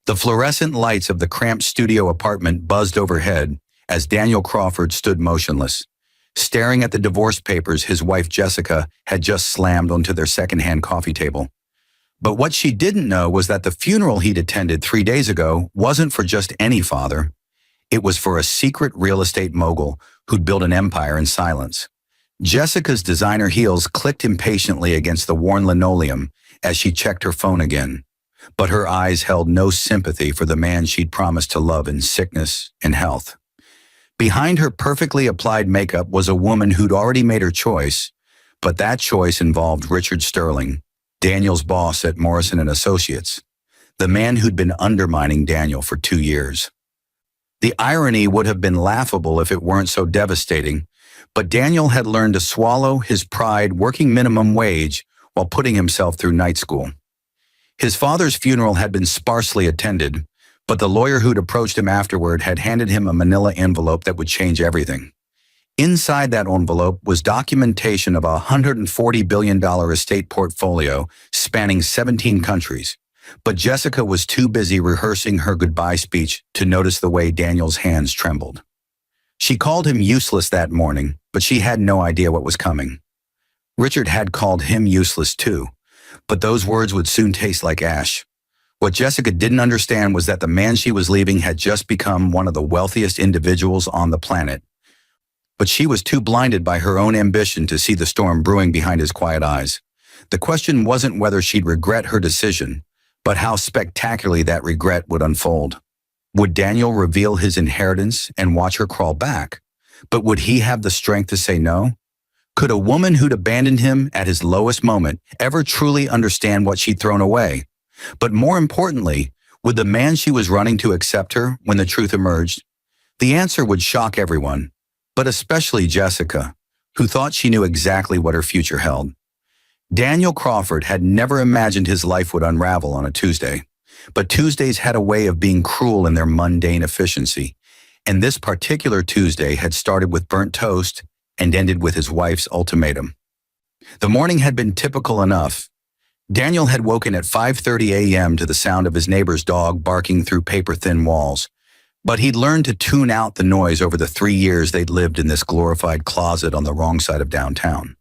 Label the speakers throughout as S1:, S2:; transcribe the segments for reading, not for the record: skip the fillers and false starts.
S1: The fluorescent lights of the cramped studio apartment buzzed overhead as Daniel Crawford stood motionless, staring at the divorce papers his wife Jessica had just slammed onto their secondhand coffee table. But what she didn't know was that the funeral he'd attended 3 days ago wasn't for just any father. It was for a secret real estate mogul who'd built an empire in silence. Jessica's designer heels clicked impatiently against the worn linoleum as she checked her phone again. But her eyes held no sympathy for the man she'd promised to love in sickness and health. Behind her perfectly applied makeup was a woman who'd already made her choice, but that choice involved Richard Sterling, Daniel's boss at Morrison & Associates, the man who'd been undermining Daniel for 2 years. The irony would have been laughable if it weren't so devastating, but Daniel had learned to swallow his pride working minimum wage while putting himself through night school. His father's funeral had been sparsely attended, but the lawyer who'd approached him afterward had handed him a manila envelope that would change everything. Inside that envelope was documentation of a $140 billion estate portfolio spanning 17 countries, but Jessica was too busy rehearsing her goodbye speech to notice the way Daniel's hands trembled. She called him useless that morning, but she had no idea what was coming. Richard had called him useless too, but those words would soon taste like ash. What Jessica didn't understand was that the man she was leaving had just become one of the wealthiest individuals on the planet. But she was too blinded by her own ambition to see the storm brewing behind his quiet eyes. The question wasn't whether she'd regret her decision, but how spectacularly that regret would unfold. Would Daniel reveal his inheritance and watch her crawl back? But would he have the strength to say no? Could a woman who'd abandoned him at his lowest moment ever truly understand what she'd thrown away? But more importantly, would the man she was running to accept her when the truth emerged? The answer would shock everyone, but especially Jessica, who thought she knew exactly what her future held. Daniel Crawford had never imagined his life would unravel on a Tuesday, but Tuesdays had a way of being cruel in their mundane efficiency, and this particular Tuesday had started with burnt toast and ended with his wife's ultimatum. The morning had been typical enough. Daniel had woken at 5:30 a.m. to the sound of his neighbor's dog barking through paper-thin walls, but he'd learned to tune out the noise over the 3 years they'd lived in this glorified closet on the wrong side of downtown.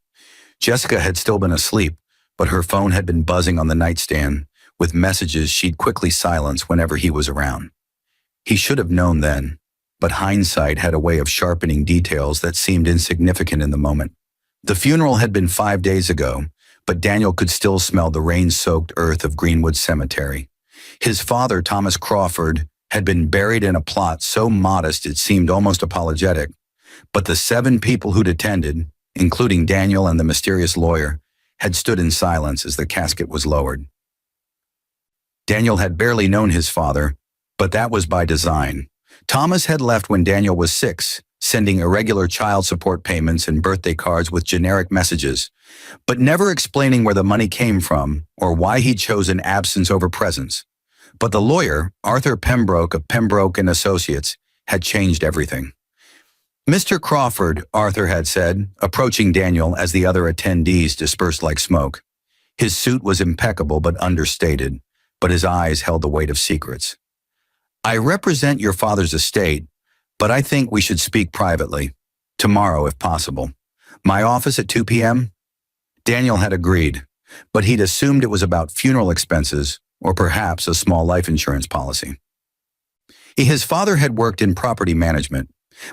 S1: Jessica had still been asleep, but her phone had been buzzing on the nightstand with messages she'd quickly silence whenever he was around. He should have known then, but hindsight had a way of sharpening details that seemed insignificant in the moment. The funeral had been 5 days ago, but Daniel could still smell the rain-soaked earth of Greenwood Cemetery. His father, Thomas Crawford, had been buried in a plot so modest it seemed almost apologetic, but the 7 people who'd attended, including Daniel and the mysterious lawyer, had stood in silence as the casket was lowered. Daniel had barely known his father, but that was by design. Thomas had left when Daniel was 6, sending irregular child support payments and birthday cards with generic messages, but never explaining where the money came from or why he'd chosen absence over presence. But the lawyer, Arthur Pembroke of Pembroke & Associates, had changed everything. "Mr. Crawford," Arthur had said, approaching Daniel as the other attendees dispersed like smoke. His suit was impeccable but understated, but his eyes held the weight of secrets. "I represent your father's estate, but I think we should speak privately. Tomorrow, if possible. My office at 2 p.m.? Daniel had agreed, but he'd assumed it was about funeral expenses or perhaps a small life insurance policy. His father had worked in property management,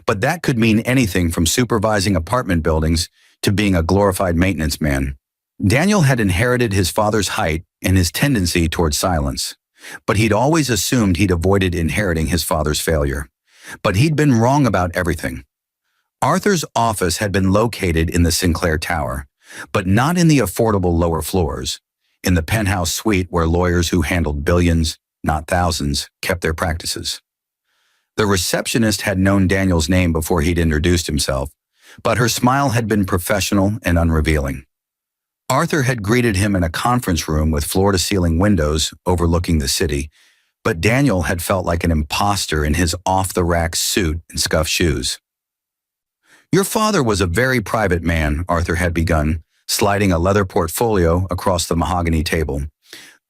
S1: but that could mean anything from supervising apartment buildings to being a glorified maintenance man. Daniel had inherited his father's height and his tendency toward silence, but he'd always assumed he'd avoided inheriting his father's failure. But he'd been wrong about everything. Arthur's office had been located in the Sinclair Tower, but not in the affordable lower floors, in the penthouse suite where lawyers who handled billions, not thousands, kept their practices. The receptionist had known Daniel's name before he'd introduced himself, but her smile had been professional and unrevealing. Arthur had greeted him in a conference room with floor-to-ceiling windows overlooking the city, but Daniel had felt like an imposter in his off-the-rack suit and scuffed shoes. "Your father was a very private man," Arthur had begun, sliding a leather portfolio across the mahogany table.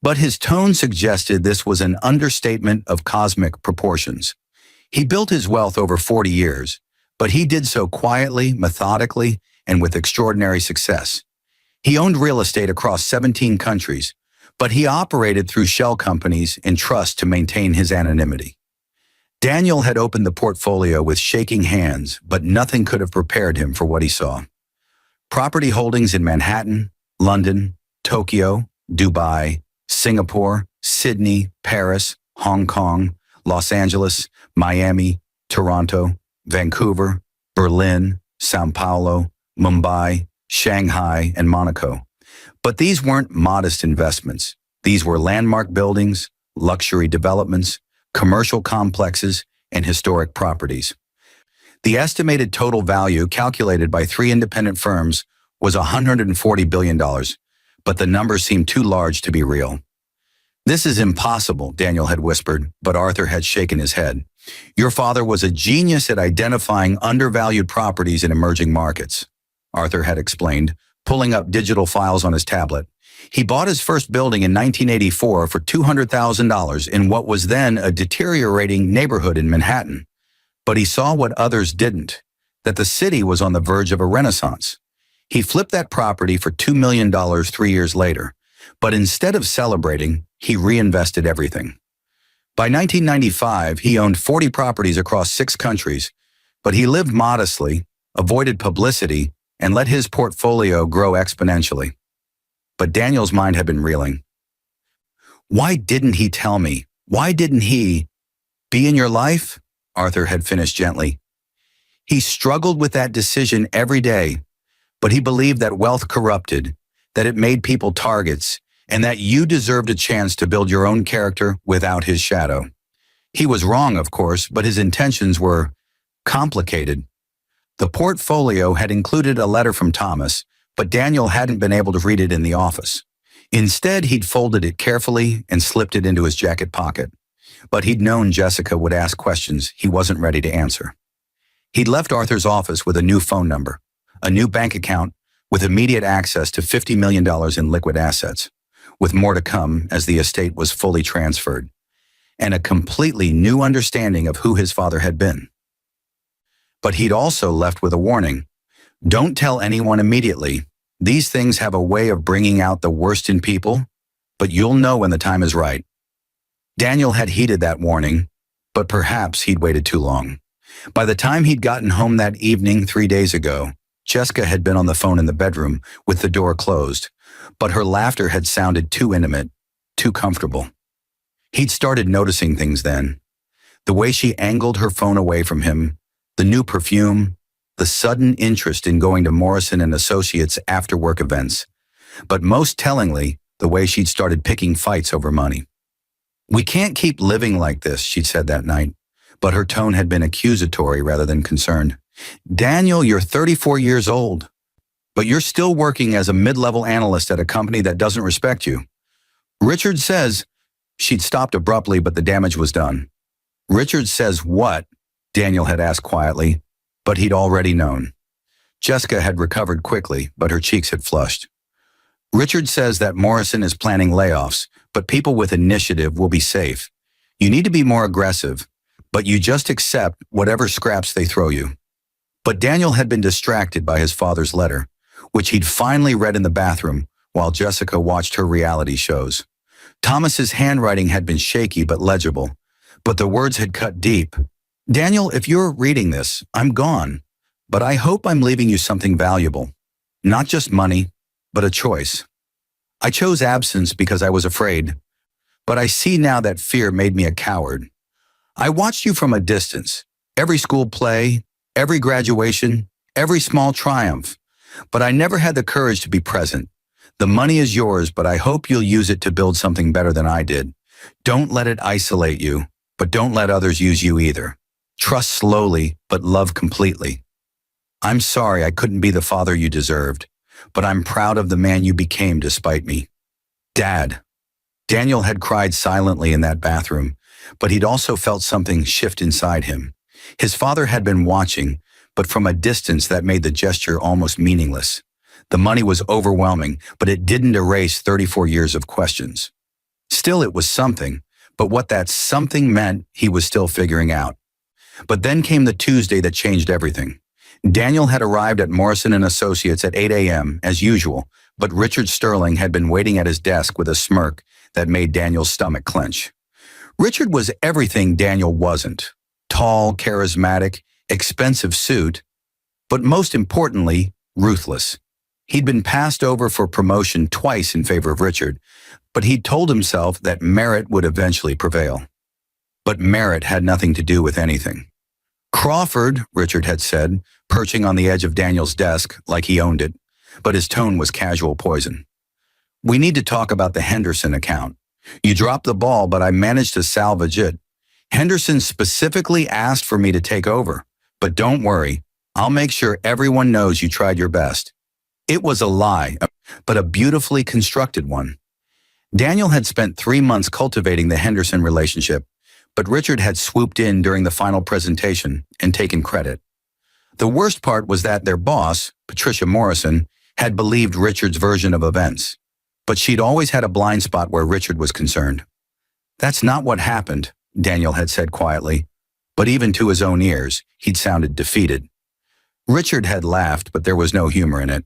S1: But his tone suggested this was an understatement of cosmic proportions. He built his wealth over 40 years, but he did so quietly, methodically, and with extraordinary success. He owned real estate across 17 countries, but he operated through shell companies and trust to maintain his anonymity. Daniel had opened the portfolio with shaking hands, but nothing could have prepared him for what he saw. Property holdings in Manhattan, London, Tokyo, Dubai, Singapore, Sydney, Paris, Hong Kong, Los Angeles, Miami, Toronto, Vancouver, Berlin, Sao Paulo, Mumbai, Shanghai, and Monaco. But these weren't modest investments. These were landmark buildings, luxury developments, commercial complexes, and historic properties. The estimated total value calculated by 3 independent firms was $140 billion, but the number seemed too large to be real. "This is impossible," Daniel had whispered, but Arthur had shaken his head. "Your father was a genius at identifying undervalued properties in emerging markets," Arthur had explained, pulling up digital files on his tablet. "He bought his first building in 1984 for $200,000 in what was then a deteriorating neighborhood in Manhattan. But he saw what others didn't, that the city was on the verge of a renaissance. He flipped that property for $2 million 3 years later, but instead of celebrating, he reinvested everything. By 1995, he owned 40 properties across 6 countries, but he lived modestly, avoided publicity, and let his portfolio grow exponentially." But Daniel's mind had been reeling. "Why didn't he tell me? Why didn't he be in your life?" Arthur had finished gently. "He struggled with that decision every day, but he believed that wealth corrupted, that it made people targets, and that you deserved a chance to build your own character without his shadow. He was wrong, of course, but his intentions were complicated." The portfolio had included a letter from Thomas, but Daniel hadn't been able to read it in the office. Instead, he'd folded it carefully and slipped it into his jacket pocket. But he'd known Jessica would ask questions he wasn't ready to answer. He'd left Arthur's office with a new phone number, a new bank account with immediate access to $50 million in liquid assets, with more to come as the estate was fully transferred, and a completely new understanding of who his father had been. But he'd also left with a warning. "Don't tell anyone immediately. These things have a way of bringing out the worst in people, but you'll know when the time is right." Daniel had heeded that warning, but perhaps he'd waited too long. By the time he'd gotten home that evening 3 days ago, Jessica had been on the phone in the bedroom with the door closed, but her laughter had sounded too intimate, too comfortable. He'd started noticing things then. The way she angled her phone away from him, the new perfume, the sudden interest in going to Morrison and Associates after-work events, but most tellingly, the way she'd started picking fights over money. "We can't keep living like this," she'd said that night, but her tone had been accusatory rather than concerned. "Daniel, you're 34 years old, but you're still working as a mid-level analyst at a company that doesn't respect you. Richard says—" She'd stopped abruptly, but the damage was done. "Richard says what?" Daniel had asked quietly, but he'd already known. Jessica had recovered quickly, but her cheeks had flushed. "Richard says that Morrison is planning layoffs, but people with initiative will be safe. You need to be more aggressive, but you just accept whatever scraps they throw you." But Daniel had been distracted by his father's letter, which he'd finally read in the bathroom while Jessica watched her reality shows. Thomas's handwriting had been shaky but legible, but the words had cut deep. "Daniel, if you're reading this, I'm gone, but I hope I'm leaving you something valuable. Not just money, but a choice. I chose absence because I was afraid, but I see now that fear made me a coward. I watched you from a distance, every school play, every graduation, every small triumph, but I never had the courage to be present. The money is yours, but I hope you'll use it to build something better than I did. Don't let it isolate you, but don't let others use you either. Trust slowly, but love completely. I'm sorry I couldn't be the father you deserved, but I'm proud of the man you became despite me. Dad." Daniel had cried silently in that bathroom, but he'd also felt something shift inside him. His father had been watching, but from a distance that made the gesture almost meaningless. The money was overwhelming, but it didn't erase 34 years of questions. Still, it was something, but what that something meant, he was still figuring out. But then came the Tuesday that changed everything. Daniel had arrived at Morrison and Associates at 8 a.m., as usual, but Richard Sterling had been waiting at his desk with a smirk that made Daniel's stomach clench. Richard was everything Daniel wasn't. Tall, charismatic, expensive suit, but most importantly, ruthless. He'd been passed over for promotion twice in favor of Richard, but he'd told himself that merit would eventually prevail. But merit had nothing to do with anything. Crawford, Richard had said, perching on the edge of Daniel's desk like he owned it, but his tone was casual poison. We need to talk about the Henderson account. You dropped the ball, but I managed to salvage it. Henderson specifically asked for me to take over, but don't worry, I'll make sure everyone knows you tried your best. It was a lie, but a beautifully constructed one. Daniel had spent 3 months cultivating the Henderson relationship, but Richard had swooped in during the final presentation and taken credit. The worst part was that their boss, Patricia Morrison, had believed Richard's version of events, but she'd always had a blind spot where Richard was concerned. That's not what happened, Daniel had said quietly, but even to his own ears, he'd sounded defeated. Richard had laughed, but there was no humor in it.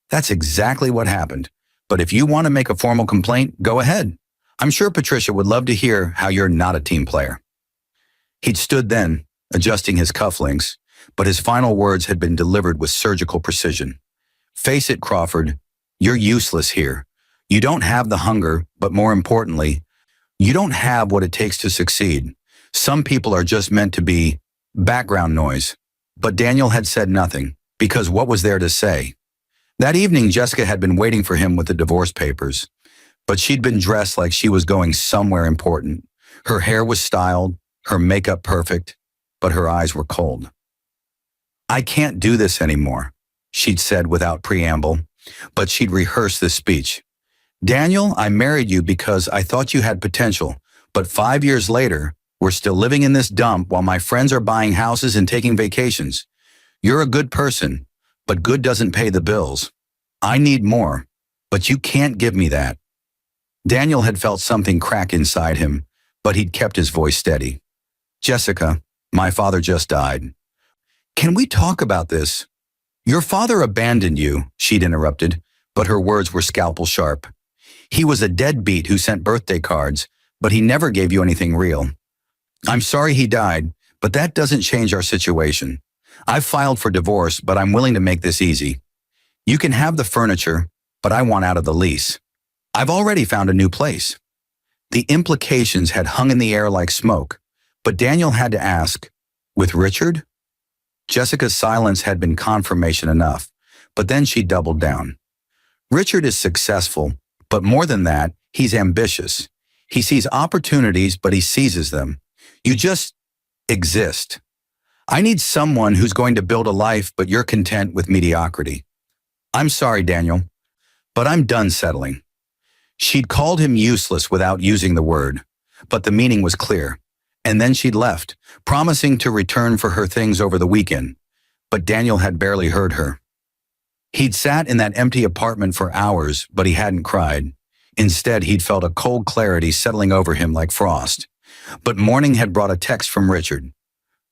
S1: That's exactly what happened, but if you want to make a formal complaint, go ahead. I'm sure Patricia would love to hear how you're not a team player. He'd stood then, adjusting his cufflinks, but his final words had been delivered with surgical precision. Face it, Crawford, you're useless here. You don't have the hunger, but more importantly, you don't have what it takes to succeed. Some people are just meant to be background noise. But Daniel had said nothing, because what was there to say? That evening, Jessica had been waiting for him with the divorce papers, but she'd been dressed like she was going somewhere important. Her hair was styled, her makeup perfect, but her eyes were cold. I can't do this anymore, she'd said without preamble, but she'd rehearsed this speech. Daniel, I married you because I thought you had potential, but 5 years later, we're still living in this dump while my friends are buying houses and taking vacations. You're a good person, but good doesn't pay the bills. I need more, but you can't give me that. Daniel had felt something crack inside him, but he'd kept his voice steady. Jessica, my father just died. Can we talk about this? Your father abandoned you, she'd interrupted, but her words were scalpel sharp. He was a deadbeat who sent birthday cards, but he never gave you anything real. I'm sorry he died, but that doesn't change our situation. I've filed for divorce, but I'm willing to make this easy. You can have the furniture, but I want out of the lease. I've already found a new place. The implications had hung in the air like smoke, but Daniel had to ask, with Richard? Jessica's silence had been confirmation enough, but then she doubled down. Richard is successful, but more than that, he's ambitious. He sees opportunities, but he seizes them. You just exist. I need someone who's going to build a life, but you're content with mediocrity. I'm sorry, Daniel, but I'm done settling. She'd called him useless without using the word, but the meaning was clear. And then she'd left, promising to return for her things over the weekend. But Daniel had barely heard her. He'd sat in that empty apartment for hours, but he hadn't cried. Instead, he'd felt a cold clarity settling over him like frost. But morning had brought a text from Richard.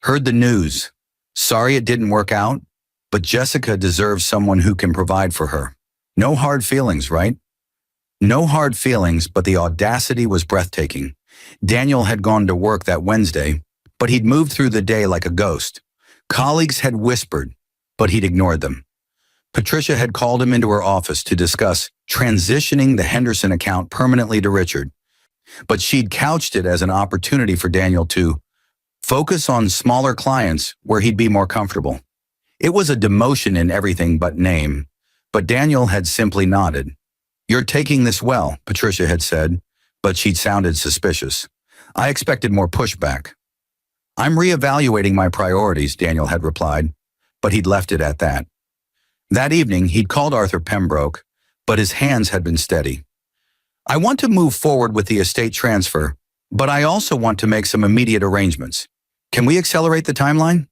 S1: Heard the news. Sorry it didn't work out, but Jessica deserves someone who can provide for her. No hard feelings, right? No hard feelings, but the audacity was breathtaking. Daniel had gone to work that Wednesday, but he'd moved through the day like a ghost. Colleagues had whispered, but he'd ignored them. Patricia had called him into her office to discuss transitioning the Henderson account permanently to Richard, but she'd couched it as an opportunity for Daniel to focus on smaller clients where he'd be more comfortable. It was a demotion in everything but name, but Daniel had simply nodded. You're taking this well, Patricia had said, but she'd sounded suspicious. I expected more pushback. I'm reevaluating my priorities, Daniel had replied, but he'd left it at that. That evening, he'd called Arthur Pembroke, but his hands had been steady. I want to move forward with the estate transfer, but I also want to make some immediate arrangements. Can we accelerate the timeline?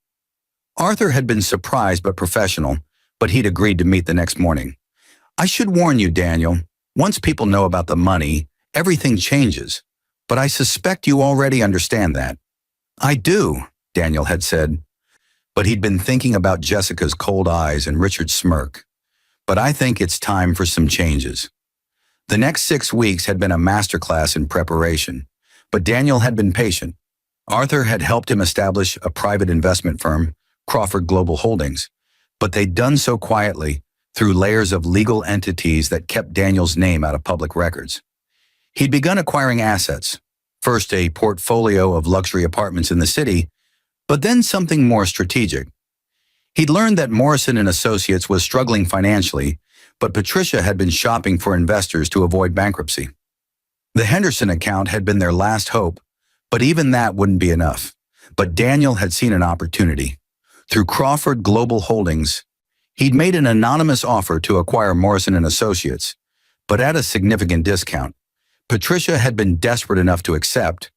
S1: Arthur had been surprised but professional, but he'd agreed to meet the next morning. I should warn you, Daniel, once people know about the money, everything changes. But I suspect you already understand that. I do, Daniel had said. But he'd been thinking about Jessica's cold eyes and Richard's smirk. But I think it's time for some changes. The next 6 weeks had been a masterclass in preparation, but Daniel had been patient. Arthur had helped him establish a private investment firm, Crawford Global Holdings, but they'd done so quietly through layers of legal entities that kept Daniel's name out of public records. He'd begun acquiring assets, first a portfolio of luxury apartments in the city, but then something more strategic. He'd learned that Morrison and Associates was struggling financially, but Patricia had been shopping for investors to avoid bankruptcy. The Henderson account had been their last hope, but even that wouldn't be enough. But Daniel had seen an opportunity. Through Crawford Global Holdings, he'd made an anonymous offer to acquire Morrison and Associates, but at a significant discount. Patricia had been desperate enough to accept,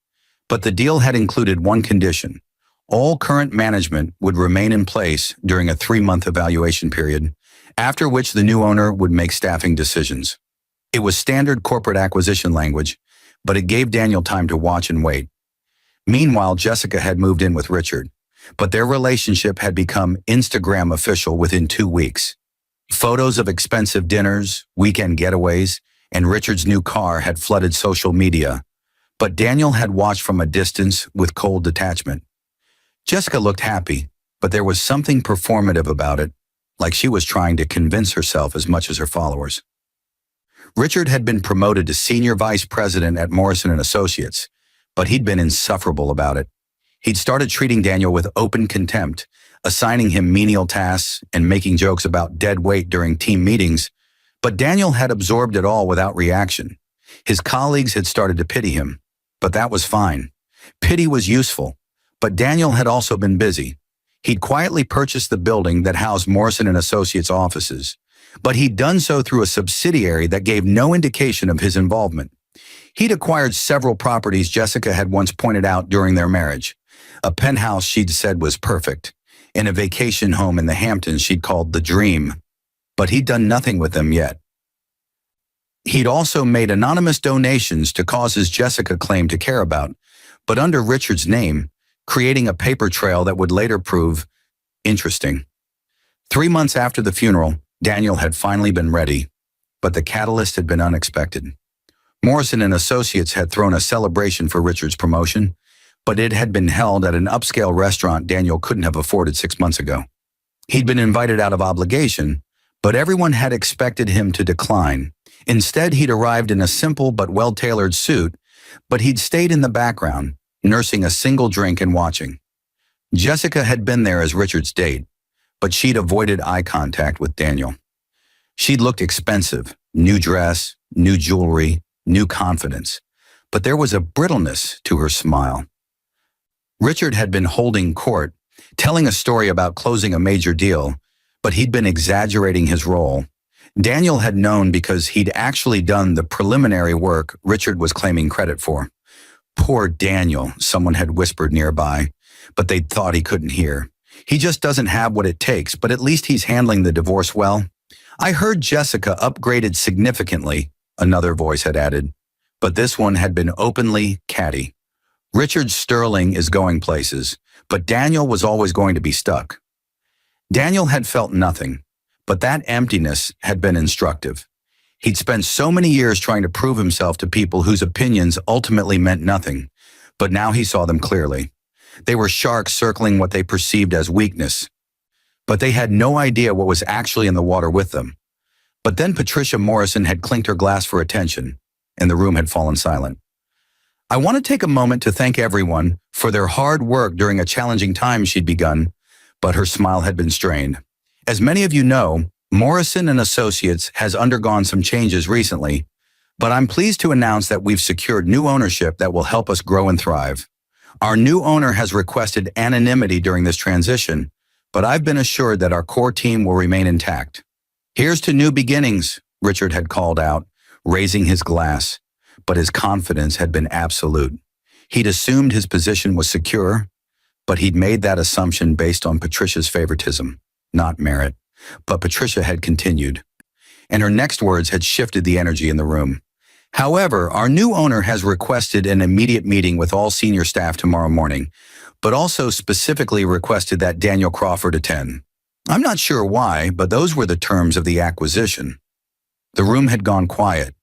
S1: but the deal had included one condition. All current management would remain in place during a 3-month evaluation period, after which the new owner would make staffing decisions. It was standard corporate acquisition language, but it gave Daniel time to watch and wait. Meanwhile, Jessica had moved in with Richard, but their relationship had become Instagram official within 2 weeks. Photos of expensive dinners, weekend getaways, and Richard's new car had flooded social media, but Daniel had watched from a distance with cold detachment. Jessica looked happy, but there was something performative about it, like she was trying to convince herself as much as her followers. Richard had been promoted to senior vice president at Morrison and Associates, but he'd been insufferable about it. He'd started treating Daniel with open contempt, assigning him menial tasks and making jokes about dead weight during team meetings, but Daniel had absorbed it all without reaction. His colleagues had started to pity him, but that was fine. Pity was useful, but Daniel had also been busy. He'd quietly purchased the building that housed Morrison and Associates offices, but he'd done so through a subsidiary that gave no indication of his involvement. He'd acquired several properties Jessica had once pointed out during their marriage. A penthouse she'd said was perfect, and a vacation home in the Hamptons she'd called the dream, but he'd done nothing with them yet. He'd also made anonymous donations to causes Jessica claimed to care about, but under Richard's name, creating a paper trail that would later prove interesting. 3 months after the funeral, Daniel had finally been ready, but the catalyst had been unexpected. Morrison and Associates had thrown a celebration for Richard's promotion, but it had been held at an upscale restaurant Daniel couldn't have afforded 6 months ago. He'd been invited out of obligation, but everyone had expected him to decline. Instead, he'd arrived in a simple but well-tailored suit, but he'd stayed in the background, nursing a single drink and watching. Jessica had been there as Richard's date, but she'd avoided eye contact with Daniel. She'd looked expensive, new dress, new jewelry, new confidence, but there was a brittleness to her smile. Richard had been holding court, telling a story about closing a major deal, but he'd been exaggerating his role. Daniel had known because he'd actually done the preliminary work Richard was claiming credit for. Poor Daniel, someone had whispered nearby, but they'd thought he couldn't hear. He just doesn't have what it takes, but at least he's handling the divorce well. I heard Jessica upgraded significantly, another voice had added, but this one had been openly catty. Richard Sterling is going places, but Daniel was always going to be stuck. Daniel had felt nothing, but that emptiness had been instructive. He'd spent so many years trying to prove himself to people whose opinions ultimately meant nothing, but now he saw them clearly. They were sharks circling what they perceived as weakness, but they had no idea what was actually in the water with them. But then Patricia Morrison had clinked her glass for attention, and the room had fallen silent. I want to take a moment to thank everyone for their hard work during a challenging time she'd begun, but her smile had been strained. As many of you know, Morrison and Associates has undergone some changes recently, but I'm pleased to announce that we've secured new ownership that will help us grow and thrive. Our new owner has requested anonymity during this transition, but I've been assured that our core team will remain intact. Here's to new beginnings, Richard had called out, raising his glass, but his confidence had been absolute. He'd assumed his position was secure, but he'd made that assumption based on Patricia's favoritism, not merit. But Patricia had continued, and her next words had shifted the energy in the room. However, our new owner has requested an immediate meeting with all senior staff tomorrow morning, but also specifically requested that Daniel Crawford attend. I'm not sure why, but those were the terms of the acquisition. The room had gone quiet,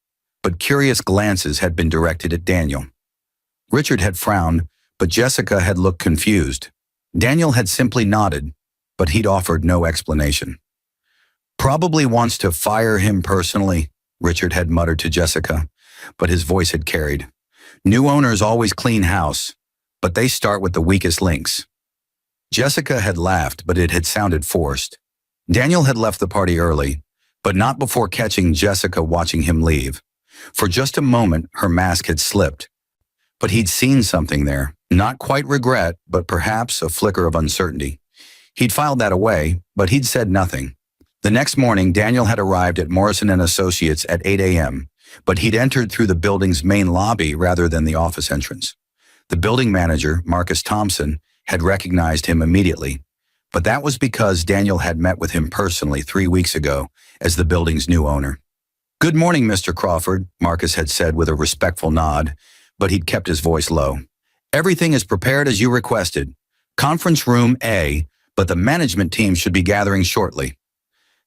S1: but curious glances had been directed at Daniel. Richard had frowned, but Jessica had looked confused. Daniel had simply nodded, but he'd offered no explanation. Probably wants to fire him personally, Richard had muttered to Jessica, but his voice had carried. New owners always clean house, but they start with the weakest links. Jessica had laughed, but it had sounded forced. Daniel had left the party early, but not before catching Jessica watching him leave. For just a moment, her mask had slipped. But he'd seen something there, not quite regret, but perhaps a flicker of uncertainty. He'd filed that away, but he'd said nothing. The next morning, Daniel had arrived at Morrison & Associates at 8 a.m., but he'd entered through the building's main lobby rather than the office entrance. The building manager, Marcus Thompson, had recognized him immediately, but that was because Daniel had met with him personally 3 weeks ago as the building's new owner. "Good morning, Mr. Crawford," Marcus had said with a respectful nod, but he'd kept his voice low. "Everything is prepared as you requested. Conference room A, but the management team should be gathering shortly."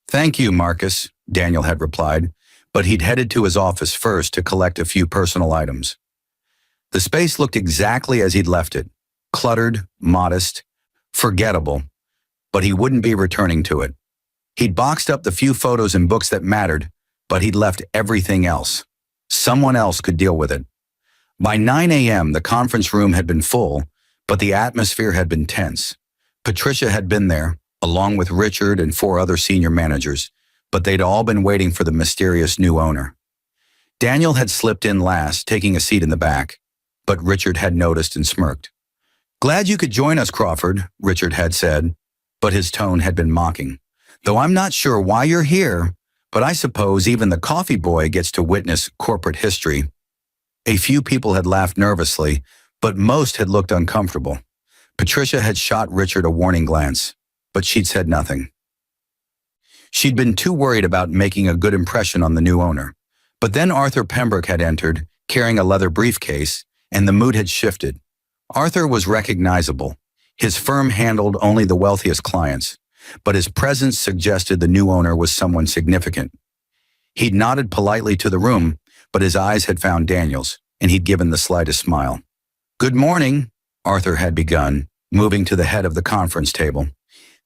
S1: "Thank you, Marcus," Daniel had replied, but he'd headed to his office first to collect a few personal items. The space looked exactly as he'd left it, cluttered, modest, forgettable, but he wouldn't be returning to it. He'd boxed up the few photos and books that mattered, but he'd left everything else. Someone else could deal with it. By 9 a.m., the conference room had been full, but the atmosphere had been tense. Patricia had been there, along with Richard and 4 other senior managers, but they'd all been waiting for the mysterious new owner. Daniel had slipped in last, taking a seat in the back, but Richard had noticed and smirked. "Glad you could join us, Crawford," Richard had said, but his tone had been mocking. "Though I'm not sure why you're here, but I suppose even the coffee boy gets to witness corporate history." A few people had laughed nervously, but most had looked uncomfortable. Patricia had shot Richard a warning glance, but she'd said nothing. She'd been too worried about making a good impression on the new owner. But then Arthur Pembroke had entered, carrying a leather briefcase, and the mood had shifted. Arthur was recognizable. His firm handled only the wealthiest clients, but his presence suggested the new owner was someone significant. He'd nodded politely to the room, but his eyes had found Daniel's, and he'd given the slightest smile. "Good morning," Arthur had begun, moving to the head of the conference table.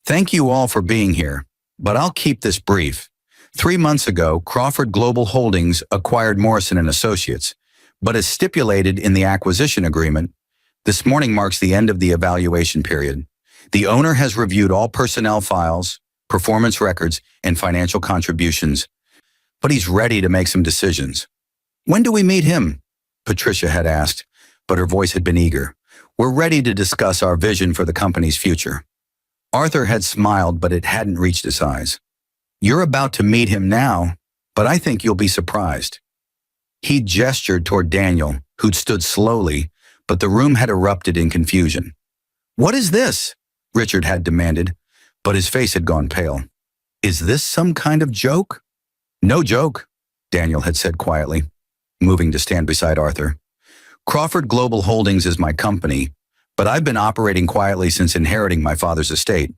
S1: "Thank you all for being here, but I'll keep this brief. 3 months ago, Crawford Global Holdings acquired Morrison & Associates, but as stipulated in the acquisition agreement, this morning marks the end of the evaluation period. The owner has reviewed all personnel files, performance records, and financial contributions, but he's ready to make some decisions." "When do we meet him?" Patricia had asked, but her voice had been eager. "We're ready to discuss our vision for the company's future." Arthur had smiled, but it hadn't reached his eyes. "You're about to meet him now, but I think you'll be surprised." He gestured toward Daniel, who'd stood slowly, but the room had erupted in confusion. "What is this?" Richard had demanded, but his face had gone pale. "Is this some kind of joke?" "No joke," Daniel had said quietly, moving to stand beside Arthur. "Crawford Global Holdings is my company, but I've been operating quietly since inheriting my father's estate.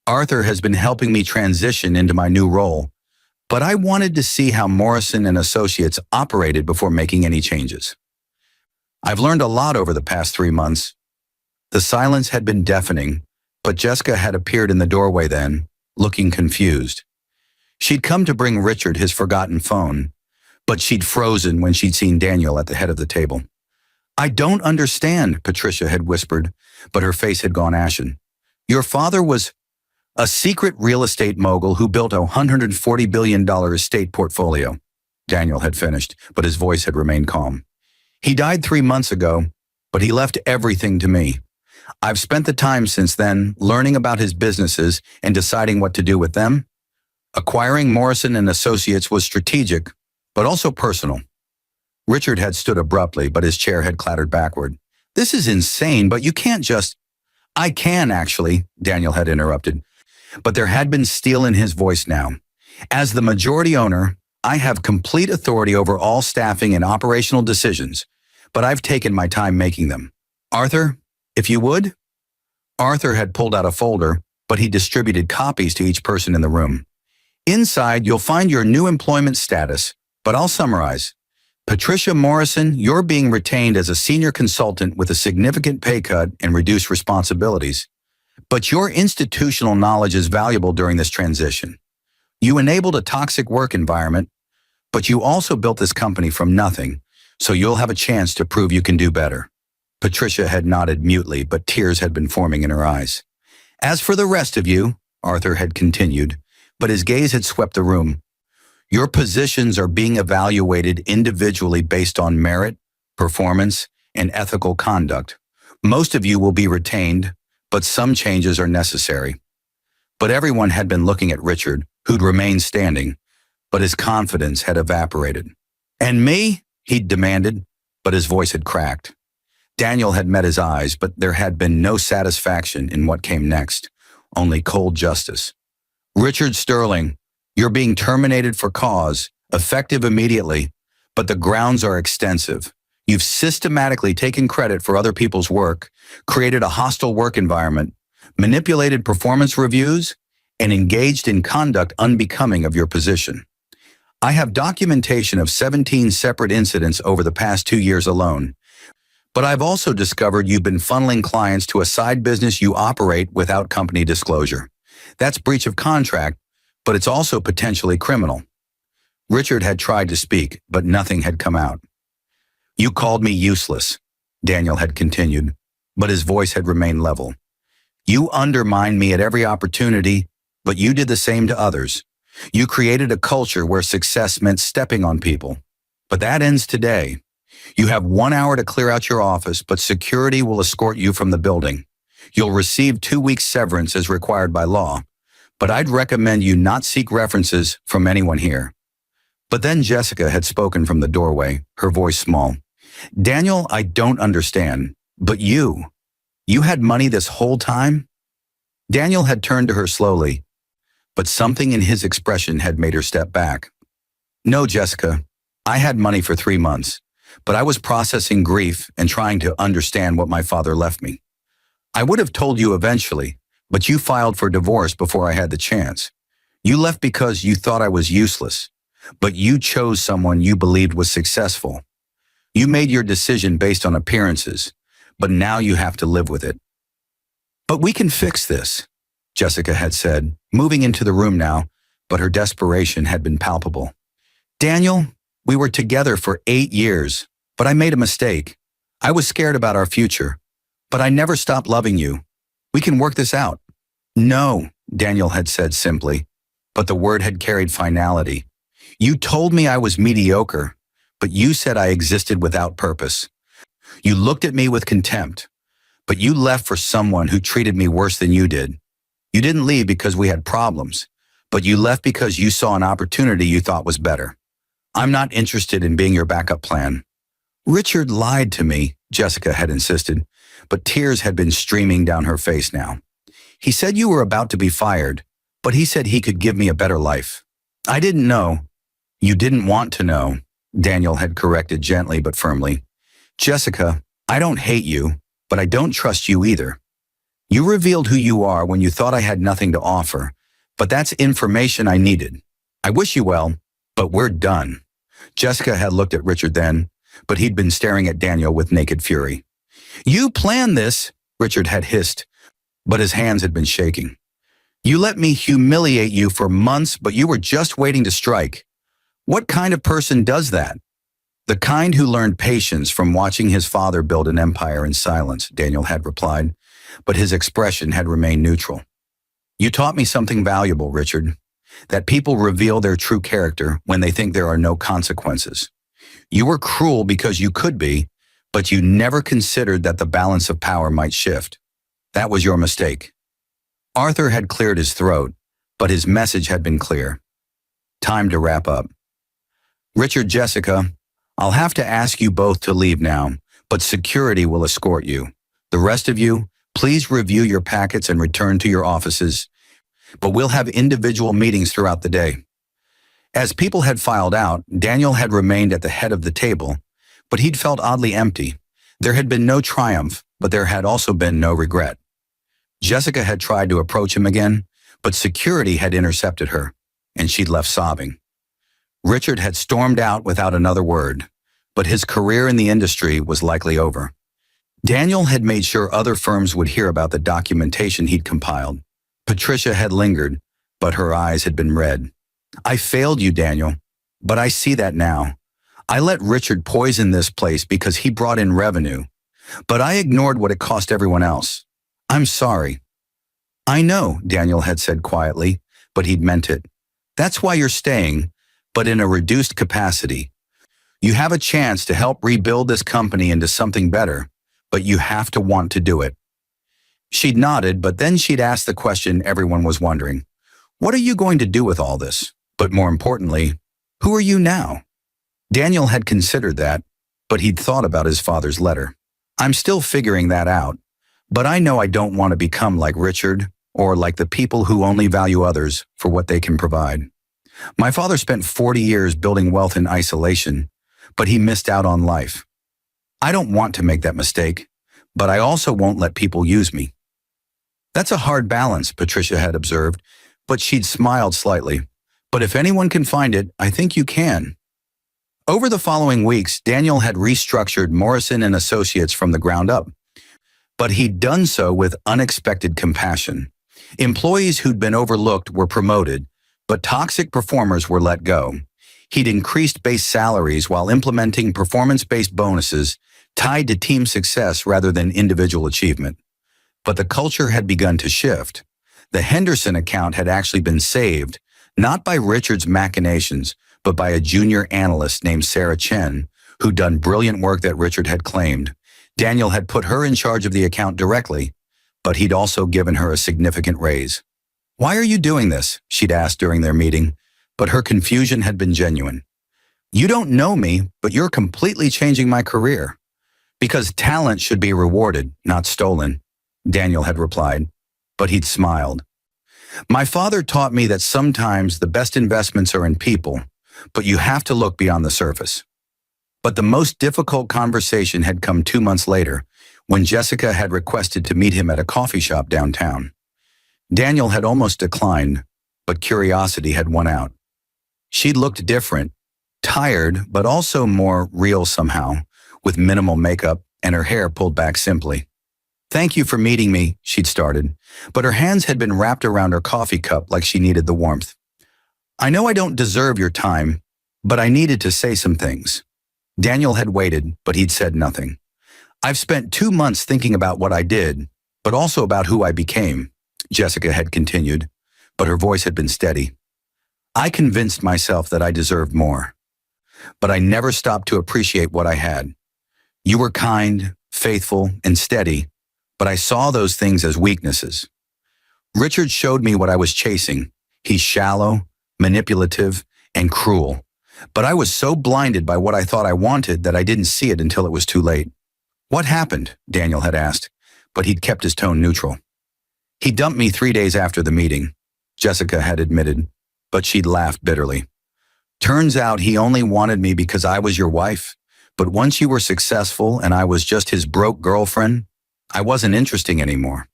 S1: Arthur has been helping me transition into my new role, but I wanted to see how Morrison & Associates operated before making any changes. I've learned a lot over the past 3 months." The silence had been deafening, but Jessica had appeared in the doorway then, looking confused. She'd come to bring Richard his forgotten phone, but she'd frozen when she'd seen Daniel at the head of the table. "I don't understand," Patricia had whispered, but her face had gone ashen. "Your father was a secret real estate mogul who built a $140 billion estate portfolio," Daniel had finished, but his voice had remained calm. "He died 3 months ago, but he left everything to me. I've spent the time since then learning about his businesses and deciding what to do with them. Acquiring Morrison & Associates was strategic, but also personal." Richard had stood abruptly, but his chair had clattered backward. "This is insane, but you can't just—" "I can, actually," Daniel had interrupted. But there had been steel in his voice now. "As the majority owner, I have complete authority over all staffing and operational decisions, but I've taken my time making them. Arthur, if you would? Arthur had pulled out a folder, but he distributed copies to each person in the room. Inside, you'll find your new employment status, but I'll summarize. Patricia Morrison, you're being retained as a senior consultant with a significant pay cut and reduced responsibilities. But your institutional knowledge is valuable during this transition. You enabled a toxic work environment, but you also built this company from nothing, so you'll have a chance to prove you can do better. Patricia had nodded mutely, but tears had been forming in her eyes. As for the rest of you, Arthur had continued, but his gaze had swept the room. Your positions are being evaluated individually based on merit, performance, and ethical conduct. Most of you will be retained, but some changes are necessary. But everyone had been looking at Richard, who'd remained standing, but his confidence had evaporated. And me? He'd demanded, but his voice had cracked. Daniel had met his eyes, but there had been no satisfaction in what came next, only cold justice. Richard Sterling, you're being terminated for cause, effective immediately, but the grounds are extensive. You've systematically taken credit for other people's work, created a hostile work environment, manipulated performance reviews, and engaged in conduct unbecoming of your position. I have documentation of 17 separate incidents over the past 2 years alone, but I've also discovered you've been funneling clients to a side business you operate without company disclosure. That's breach of contract, but it's also potentially criminal. Richard had tried to speak, but nothing had come out. You called me useless, Daniel had continued, but his voice had remained level. You undermined me at every opportunity, but you did the same to others. You created a culture where success meant stepping on people. But that ends today. You have 1 hour to clear out your office, but security will escort you from the building. You'll receive 2 weeks severance as required by law, but I'd recommend you not seek references from anyone here. But then Jessica had spoken from the doorway, her voice small. Daniel, I don't understand, but you had money this whole time? Daniel had turned to her slowly, but something in his expression had made her step back. No, Jessica, I had money for 3 months, but I was processing grief and trying to understand what my father left me. I would have told you eventually, but you filed for divorce before I had the chance. You left because you thought I was useless, but you chose someone you believed was successful. You made your decision based on appearances, but now you have to live with it. But we can fix this, Jessica had said, moving into the room now, but her desperation had been palpable. Daniel, we were together for 8 years, but I made a mistake. I was scared about our future, but I never stopped loving you. We can work this out. No, Daniel had said simply, but the word had carried finality. You told me I was mediocre, but you said I existed without purpose. You looked at me with contempt, but you left for someone who treated me worse than you did. You didn't leave because we had problems, but you left because you saw an opportunity you thought was better. I'm not interested in being your backup plan. Richard lied to me, Jessica had insisted, but tears had been streaming down her face now. He said you were about to be fired, but he said he could give me a better life. I didn't know. You didn't want to know, Daniel had corrected gently but firmly. Jessica, I don't hate you, but I don't trust you either. You revealed who you are when you thought I had nothing to offer, but that's information I needed. I wish you well, but we're done. Jessica had looked at Richard then, but he'd been staring at Daniel with naked fury. You planned this, Richard had hissed, but his hands had been shaking. You let me humiliate you for months, but you were just waiting to strike. What kind of person does that? The kind who learned patience from watching his father build an empire in silence, Daniel had replied, but his expression had remained neutral. You taught me something valuable, Richard, that people reveal their true character when they think there are no consequences. You were cruel because you could be, but you never considered that the balance of power might shift. That was your mistake. Arthur had cleared his throat, but his message had been clear. Time to wrap up. Richard, Jessica, I'll have to ask you both to leave now, but security will escort you. The rest of you, please review your packets and return to your offices, but we'll have individual meetings throughout the day. As people had filed out, Daniel had remained at the head of the table, but he'd felt oddly empty. There had been no triumph, but there had also been no regret. Jessica had tried to approach him again, but security had intercepted her, and she'd left sobbing. Richard had stormed out without another word, but his career in the industry was likely over. Daniel had made sure other firms would hear about the documentation he'd compiled. Patricia had lingered, but her eyes had been red. "I failed you, Daniel, but I see that now. I let Richard poison this place because he brought in revenue, but I ignored what it cost everyone else. I'm sorry." "I know," Daniel had said quietly, but he'd meant it. "That's why you're staying, but in a reduced capacity. You have a chance to help rebuild this company into something better, but you have to want to do it." She'd nodded, but then she'd asked the question everyone was wondering. "What are you going to do with all this? But more importantly, who are you now?" Daniel had considered that, but he'd thought about his father's letter. "I'm still figuring that out, but I know I don't want to become like Richard or like the people who only value others for what they can provide. My father spent 40 years building wealth in isolation, but he missed out on life. I don't want to make that mistake, but I also won't let people use me." "That's a hard balance," Patricia had observed, but she'd smiled slightly. "But if anyone can find it, I think you can." Over the following weeks, Daniel had restructured Morrison & Associates from the ground up, but he'd done so with unexpected compassion. Employees who'd been overlooked were promoted, but toxic performers were let go. He'd increased base salaries while implementing performance-based bonuses tied to team success rather than individual achievement. But the culture had begun to shift. The Henderson account had actually been saved, not by Richard's machinations, but by a junior analyst named Sarah Chen, who'd done brilliant work that Richard had claimed. Daniel had put her in charge of the account directly, but he'd also given her a significant raise. "Why are you doing this?" she'd asked during their meeting, but her confusion had been genuine. "You don't know me, but you're completely changing my career." "Because talent should be rewarded, not stolen," Daniel had replied, but he'd smiled. "My father taught me that sometimes the best investments are in people, but you have to look beyond the surface." But the most difficult conversation had come 2 months later, when Jessica had requested to meet him at a coffee shop downtown. Daniel had almost declined, but curiosity had won out. She looked different, tired, but also more real somehow, with minimal makeup and her hair pulled back simply. "Thank you for meeting me," she'd started, but her hands had been wrapped around her coffee cup like she needed the warmth. "I know I don't deserve your time, but I needed to say some things." Daniel had waited, but he'd said nothing. "I've spent 2 months thinking about what I did, but also about who I became," Jessica had continued, but her voice had been steady. "I convinced myself that I deserved more, but I never stopped to appreciate what I had. You were kind, faithful, and steady, but I saw those things as weaknesses. Richard showed me what I was chasing. He's shallow, manipulative, and cruel, but I was so blinded by what I thought I wanted that I didn't see it until it was too late." "What happened?" Daniel had asked, but he'd kept his tone neutral. "He dumped me 3 days after the meeting," Jessica had admitted, but she'd laughed bitterly. "Turns out he only wanted me because I was your wife, but once you were successful and I was just his broke girlfriend, I wasn't interesting anymore.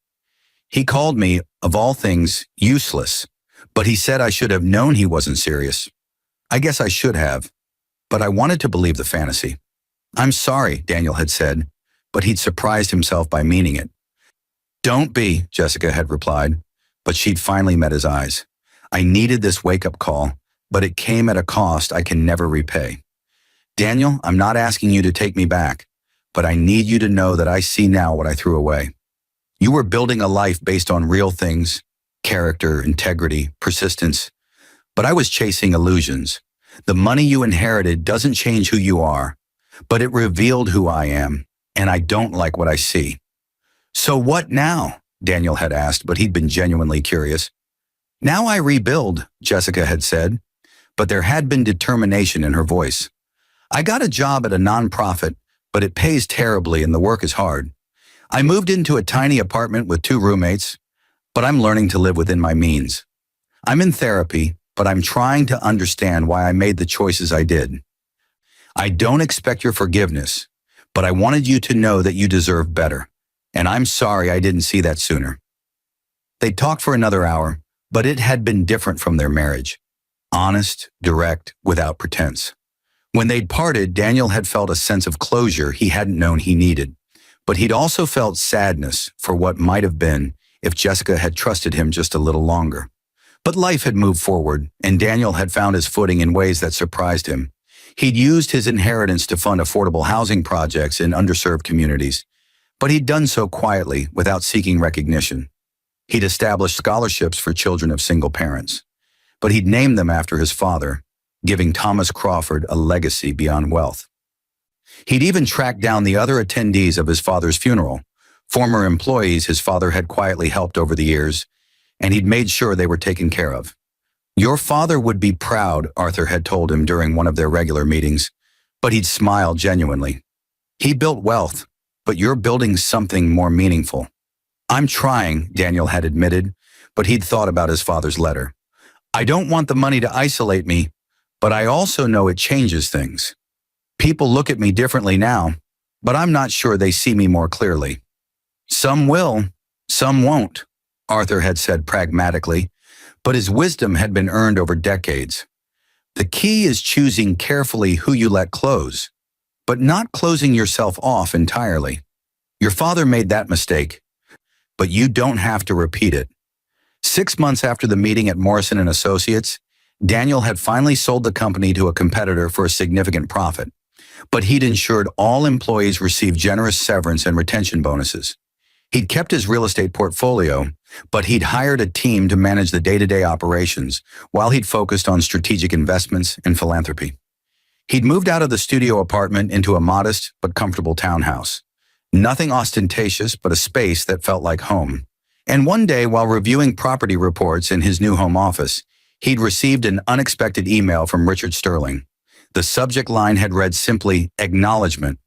S1: He called me, of all things, useless, but he said I should have known he wasn't serious. I guess I should have, but I wanted to believe the fantasy." "I'm sorry," Daniel had said, but he'd surprised himself by meaning it. "Don't be," Jessica had replied, but she'd finally met his eyes. "I needed this wake-up call, but it came at a cost I can never repay. Daniel, I'm not asking you to take me back, but I need you to know that I see now what I threw away. You were building a life based on real things, character, integrity, persistence, but I was chasing illusions. The money you inherited doesn't change who you are, but it revealed who I am, and I don't like what I see." "So what now?" Daniel had asked, but he'd been genuinely curious. "Now I rebuild," Jessica had said, but there had been determination in her voice. "I got a job at a nonprofit, but it pays terribly and the work is hard. I moved into a tiny apartment with 2 roommates, but I'm learning to live within my means. I'm in therapy, but I'm trying to understand why I made the choices I did. I don't expect your forgiveness, but I wanted you to know that you deserve better, and I'm sorry I didn't see that sooner." They talked for another hour, but it had been different from their marriage. Honest, direct, without pretense. When they'd parted, Daniel had felt a sense of closure he hadn't known he needed, but he'd also felt sadness for what might have been if Jessica had trusted him just a little longer. But life had moved forward, and Daniel had found his footing in ways that surprised him. He'd used his inheritance to fund affordable housing projects in underserved communities, but he'd done so quietly, without seeking recognition. He'd established scholarships for children of single parents, but he'd named them after his father, giving Thomas Crawford a legacy beyond wealth. He'd even tracked down the other attendees of his father's funeral, former employees his father had quietly helped over the years, and he'd made sure they were taken care of. "Your father would be proud," Arthur had told him during one of their regular meetings, but he'd smiled genuinely. "He built wealth, but you're building something more meaningful." "I'm trying," Daniel had admitted, but he'd thought about his father's letter. "I don't want the money to isolate me, but I also know it changes things. People look at me differently now, but I'm not sure they see me more clearly." "Some will, some won't," Arthur had said pragmatically, but his wisdom had been earned over decades. "The key is choosing carefully who you let close, but not closing yourself off entirely. Your father made that mistake, but you don't have to repeat it." 6 months after the meeting at Morrison & Associates, Daniel had finally sold the company to a competitor for a significant profit, but he'd ensured all employees received generous severance and retention bonuses. He'd kept his real estate portfolio, but he'd hired a team to manage the day-to-day operations while he'd focused on strategic investments and philanthropy. He'd moved out of the studio apartment into a modest but comfortable townhouse. Nothing ostentatious, but a space that felt like home. And one day, while reviewing property reports in his new home office, he'd received an unexpected email from Richard Sterling. The subject line had read simply, "Acknowledgement,"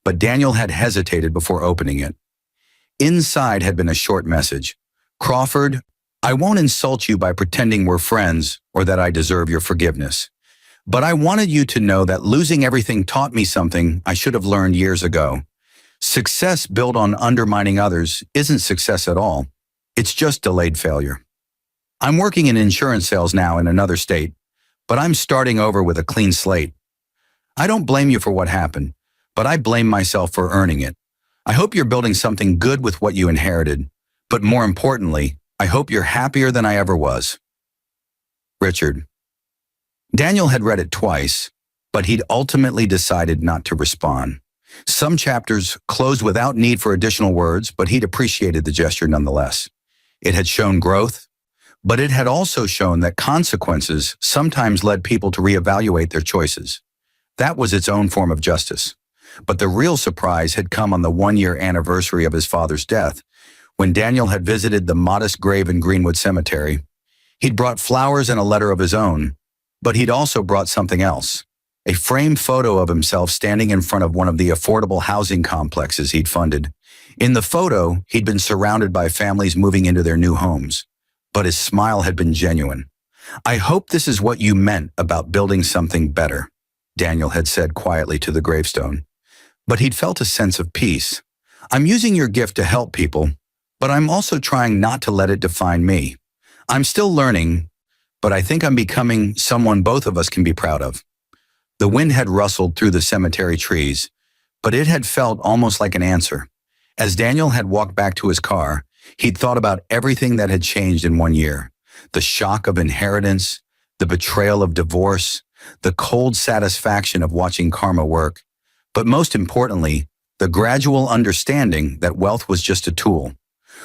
S1: but Daniel had hesitated before opening it. Inside had been a short message. "Crawford, I won't insult you by pretending we're friends or that I deserve your forgiveness. But I wanted you to know that losing everything taught me something I should have learned years ago. Success built on undermining others isn't success at all. It's just delayed failure. I'm working in insurance sales now in another state, but I'm starting over with a clean slate. I don't blame you for what happened, but I blame myself for earning it. I hope you're building something good with what you inherited, but more importantly, I hope you're happier than I ever was. Richard." Daniel had read it twice, but he'd ultimately decided not to respond. Some chapters closed without need for additional words, but he'd appreciated the gesture nonetheless. It had shown growth, but it had also shown that consequences sometimes led people to reevaluate their choices. That was its own form of justice. But the real surprise had come on the 1-year anniversary of his father's death, when Daniel had visited the modest grave in Greenwood Cemetery. He'd brought flowers and a letter of his own, but he'd also brought something else. A framed photo of himself standing in front of one of the affordable housing complexes he'd funded. In the photo, he'd been surrounded by families moving into their new homes, but his smile had been genuine. "I hope this is what you meant about building something better," Daniel had said quietly to the gravestone. But he'd felt a sense of peace. "I'm using your gift to help people, but I'm also trying not to let it define me. I'm still learning, but I think I'm becoming someone both of us can be proud of." The wind had rustled through the cemetery trees, but it had felt almost like an answer. As Daniel had walked back to his car, he'd thought about everything that had changed in 1 year. The shock of inheritance, the betrayal of divorce, the cold satisfaction of watching karma work, but most importantly, the gradual understanding that wealth was just a tool.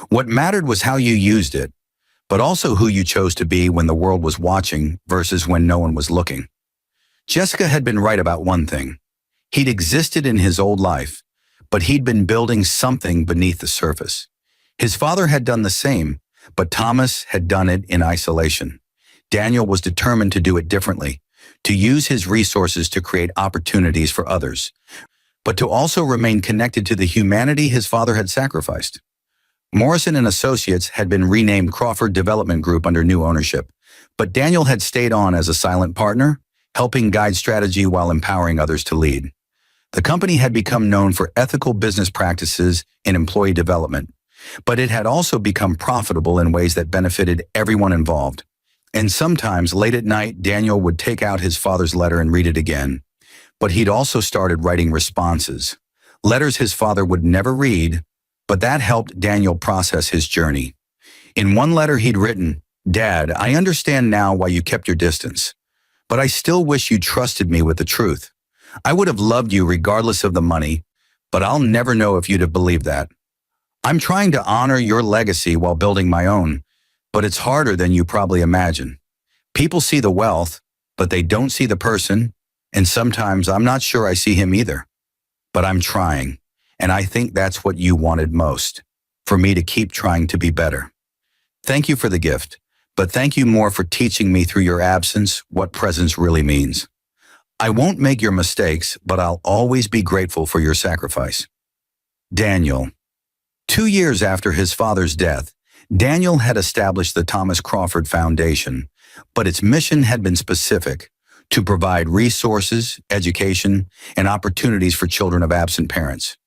S1: What mattered was how you used it, but also who you chose to be when the world was watching versus when no one was looking. Jessica had been right about one thing. He'd existed in his old life, but he'd been building something beneath the surface. His father had done the same, but Thomas had done it in isolation. Daniel was determined to do it differently, to use his resources to create opportunities for others, but to also remain connected to the humanity his father had sacrificed. Morrison & Associates had been renamed Crawford Development Group under new ownership, But Daniel had stayed on as a silent partner, helping guide strategy while empowering others to lead. The company had become known for ethical business practices and employee development, but it had also become profitable in ways that benefited everyone involved. And sometimes, late at night, Daniel would take out his father's letter and read it again. But he'd also started writing responses, letters his father would never read, but that helped Daniel process his journey. In one letter he'd written, "Dad, I understand now why you kept your distance, but I still wish you trusted me with the truth. I would have loved you regardless of the money, but I'll never know if you'd have believed that. I'm trying to honor your legacy while building my own, but it's harder than you probably imagine. People see the wealth, but they don't see the person, and sometimes I'm not sure I see him either. But I'm trying, and I think that's what you wanted most, for me to keep trying to be better. Thank you for the gift, but thank you more for teaching me through your absence what presence really means. I won't make your mistakes, but I'll always be grateful for your sacrifice." Daniel. 2 years after his father's death, Daniel had established the Thomas Crawford Foundation, but its mission had been specific: to provide resources, education, and opportunities for children of absent parents.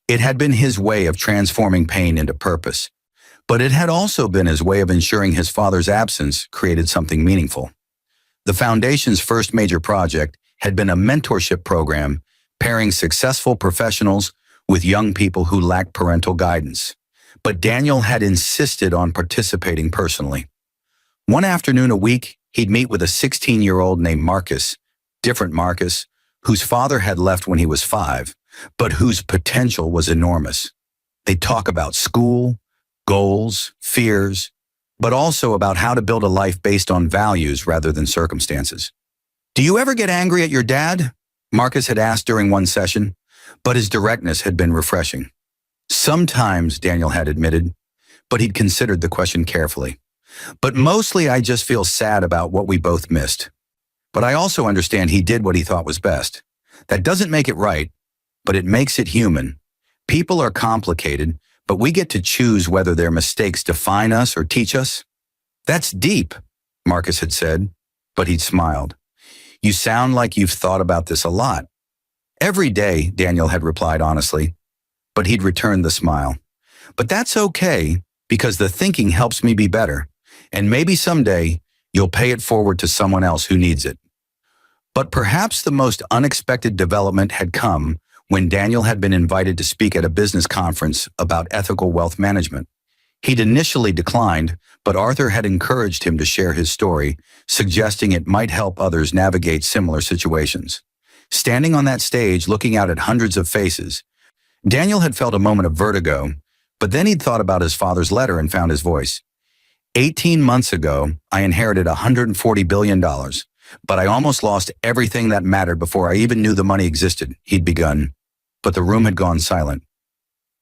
S1: It had been his way of transforming pain into purpose, but it had also been his way of ensuring his father's absence created something meaningful. The Foundation's first major project had been a mentorship program pairing successful professionals with young people who lacked parental guidance. But Daniel had insisted on participating personally. One afternoon a week, he'd meet with a 16-year-old named Marcus, different Marcus, whose father had left when he was 5, but whose potential was enormous. They'd talk about school, goals, fears, but also about how to build a life based on values rather than circumstances. "Do you ever get angry at your dad?" Marcus had asked during one session, but his directness had been refreshing. "Sometimes," Daniel had admitted, but he'd considered the question carefully. "But mostly I just feel sad about what we both missed. But I also understand he did what he thought was best. That doesn't make it right, but it makes it human. People are complicated, but we get to choose whether their mistakes define us or teach us." "That's deep," Marcus had said, but he'd smiled. "You sound like you've thought about this a lot." "Every day," Daniel had replied honestly, but he'd returned the smile. "But that's okay, because the thinking helps me be better, and maybe someday you'll pay it forward to someone else who needs it." But perhaps the most unexpected development had come when Daniel had been invited to speak at a business conference about ethical wealth management. He'd initially declined, but Arthur had encouraged him to share his story, suggesting it might help others navigate similar situations. Standing on that stage, looking out at hundreds of faces, Daniel had felt a moment of vertigo, but then he'd thought about his father's letter and found his voice. 18 months ago, I inherited $140 billion, but I almost lost everything that mattered before I even knew the money existed," he'd begun, but the room had gone silent.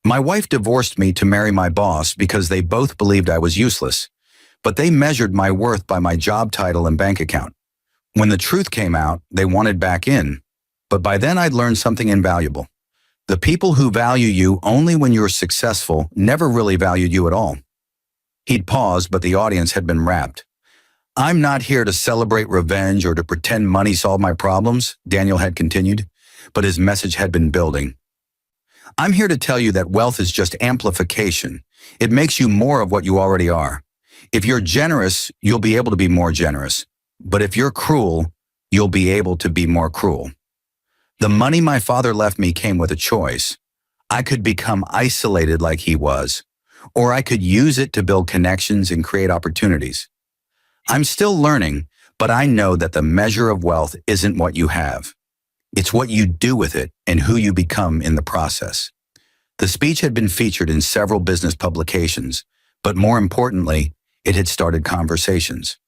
S1: "My wife divorced me to marry my boss because they both believed I was useless, but they measured my worth by my job title and bank account. When the truth came out, they wanted back in, but by then I'd learned something invaluable. The people who value you only when you're successful never really valued you at all." He'd paused, but the audience had been rapt. "I'm not here to celebrate revenge or to pretend money solved my problems," Daniel had continued, but his message had been building. "I'm here to tell you that wealth is just amplification. It makes you more of what you already are. If you're generous, you'll be able to be more generous. But if you're cruel, you'll be able to be more cruel. The money my father left me came with a choice. I could become isolated like he was, or I could use it to build connections and create opportunities. I'm still learning, but I know that the measure of wealth isn't what you have. It's what you do with it and who you become in the process." The speech had been featured in several business publications, but more importantly, it had started conversations.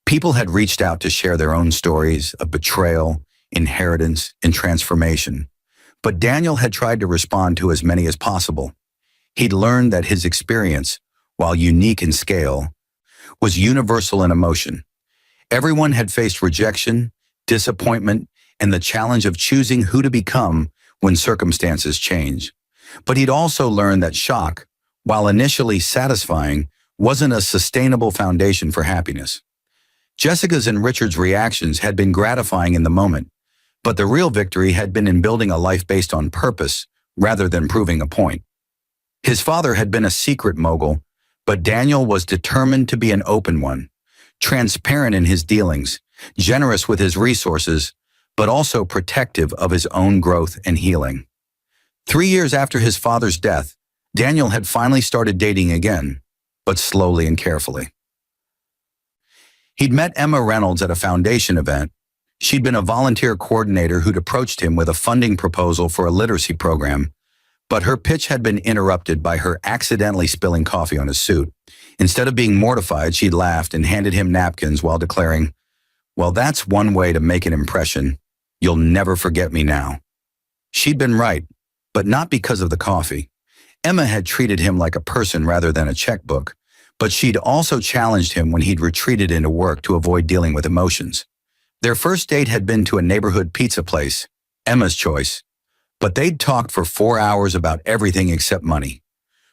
S1: People had reached out to share their own stories of betrayal, inheritance, and transformation. But Daniel had tried to respond to as many as possible. He'd learned that his experience, while unique in scale, was universal in emotion. Everyone had faced rejection, disappointment, and the challenge of choosing who to become when circumstances change. But he'd also learned that shock, while initially satisfying, wasn't a sustainable foundation for happiness. Jessica's and Richard's reactions had been gratifying in the moment, but the real victory had been in building a life based on purpose rather than proving a point. His father had been a secret mogul, but Daniel was determined to be an open one, transparent in his dealings, generous with his resources, but also protective of his own growth and healing. 3 years after his father's death, Daniel had finally started dating again, but slowly and carefully. He'd met Emma Reynolds at a foundation event. She'd been a volunteer coordinator who'd approached him with a funding proposal for a literacy program, but her pitch had been interrupted by her accidentally spilling coffee on his suit. Instead of being mortified, she'd laughed and handed him napkins while declaring, "Well, that's one way to make an impression. You'll never forget me now." She'd been right, but not because of the coffee. Emma had treated him like a person rather than a checkbook, but she'd also challenged him when he'd retreated into work to avoid dealing with emotions. Their first date had been to a neighborhood pizza place, Emma's choice, but they'd talked for 4 hours about everything except money.